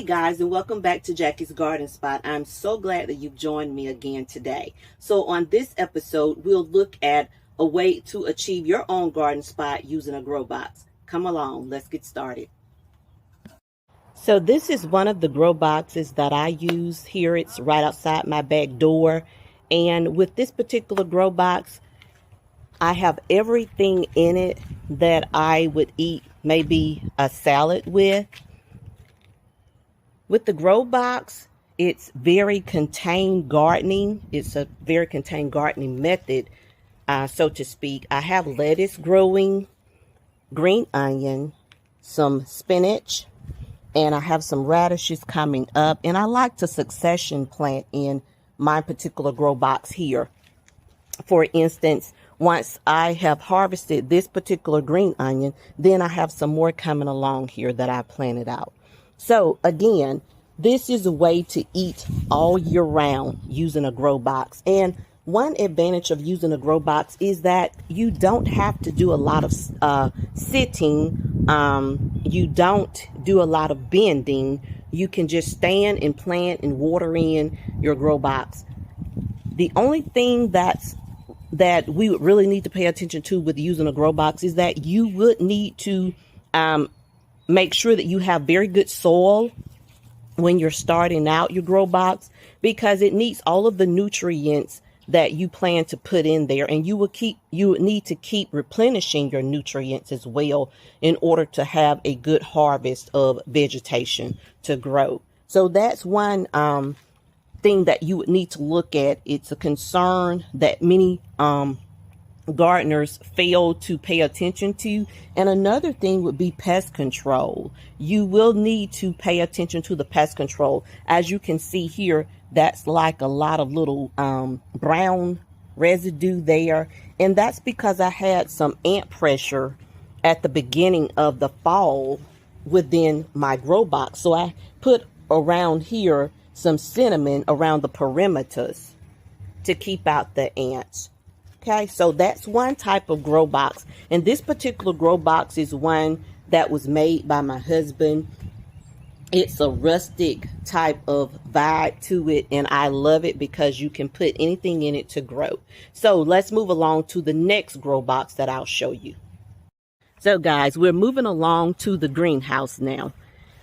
guys, and welcome back to Jackie's Garden Spot. I'm so glad that you've joined me again today. So on this episode, we'll look at a way to achieve your own garden spot using a grow box. Come along, let's get started. So this is one of the grow boxes that I use here. It's right outside my back door. And with this particular grow box, I have everything in it that I would eat maybe a salad with. With the grow box, it's very contained gardening. It's a very contained gardening method, so to speak. I have lettuce growing, green onion, some spinach, and I have some radishes coming up. And I like to succession plant in my particular grow box here. For instance, once I have harvested this particular green onion, then I have some more coming along here that I planted out. So again, this is a way to eat all year round using a grow box. And one advantage of using a grow box is that you don't have to do a lot of sitting. You don't do a lot of bending. You can just stand and plant and water in your grow box. The only thing that we would really need to pay attention to with using a grow box is that you would need to make sure that you have very good soil when you're starting out your grow box, because it needs all of the nutrients that you plan to put in there, and you would need to keep replenishing your nutrients as well in order to have a good harvest of vegetation to grow. So that's one thing that you would need to look at. It's a concern that many gardeners fail to pay attention to. And another thing would be pest control. You will need to pay attention to the pest control. As you can see here, that's like a lot of little brown residue there. And that's because I had some ant pressure at the beginning of the fall within my grow box. So I put around here some cinnamon around the perimeters to keep out the ants. Okay, so that's one type of grow box. And this particular grow box is one that was made by my husband. It's a rustic type of vibe to it, and I love it because you can put anything in it to grow. So let's move along to the next grow box that I'll show you. So guys, we're moving along to the greenhouse now.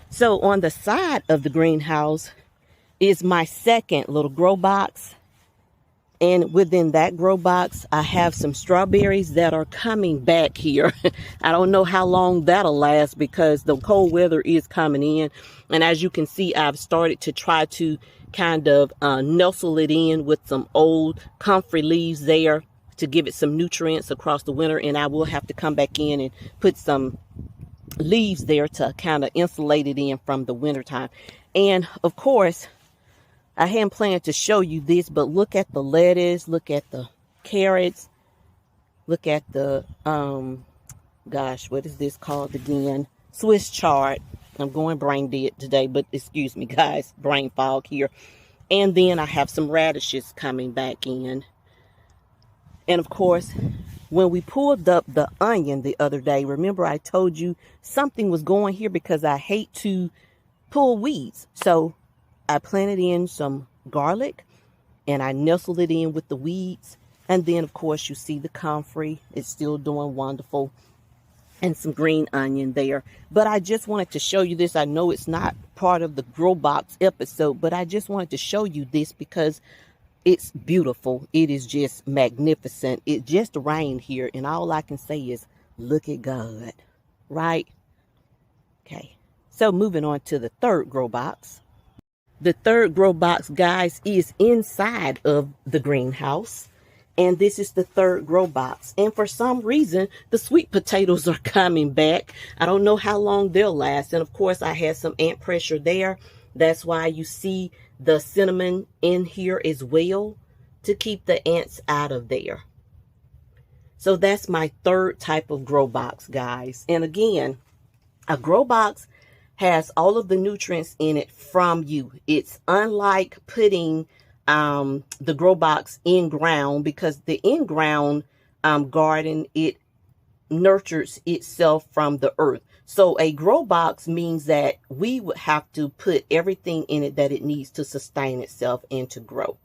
So on the side of the greenhouse is my second little grow box. And within that grow box, I have some strawberries that are coming back here. I don't know how long that'll last because the cold weather is coming in. And as you can see, I've started to try to kind of nestle it in with some old comfrey leaves there to give it some nutrients across the winter. And I will have to come back in and put some leaves there to kind of insulate it in from the winter time. And of course, I hadn't planned to show you this, but look at the lettuce, look at the carrots, look at the, gosh, what is this called again? Swiss chard. I'm going brain dead today, but excuse me, guys, brain fog here. And then I have some radishes coming back in. And of course, when we pulled up the onion the other day, remember I told you something was going here because I hate to pull weeds. So I planted in some garlic and I nestled it in with the weeds. And then, of course, you see the comfrey. It's still doing wonderful. And some green onion there. But I just wanted to show you this. I know it's not part of the grow box episode, but I just wanted to show you this because it's beautiful. It is just magnificent. It just rained here. And all I can say is, look at God. Right? Okay. So moving on to the third grow box. The third grow box, guys, is inside of the greenhouse. And this is the third grow box. And for some reason, the sweet potatoes are coming back. I don't know how long they'll last. And of course, I had some ant pressure there. That's why you see the cinnamon in here as well, to keep the ants out of there. So that's my third type of grow box, guys. And again, a grow box has all of the nutrients in it from you. It's unlike putting the grow box in ground, because the in-ground garden, it nurtures itself from the earth. So a grow box means that we would have to put everything in it that it needs to sustain itself and to grow.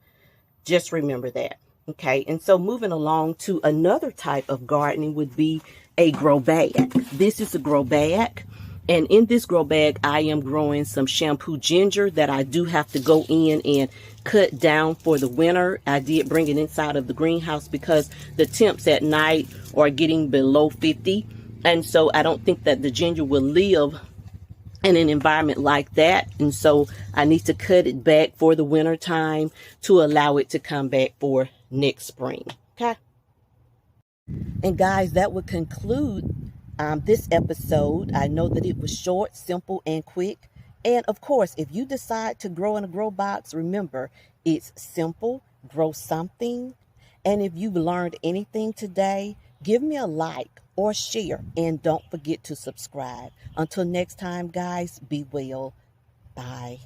Just remember that. Okay. And so moving along to another type of gardening would be a grow bag. This is a grow bag. And in this grow bag, I am growing some shampoo ginger that I do have to go in and cut down for the winter. I did bring it inside of the greenhouse because the temps at night are getting below 50. And so I don't think that the ginger will live in an environment like that. And so I need to cut it back for the winter time to allow it to come back for next spring. Okay. And guys, that would conclude this episode. I know that it was short, simple, and quick. And of course, if you decide to grow in a grow box, remember, it's simple, grow something. And if you've learned anything today, give me a like or share. And don't forget to subscribe. Until next time, guys, be well. Bye.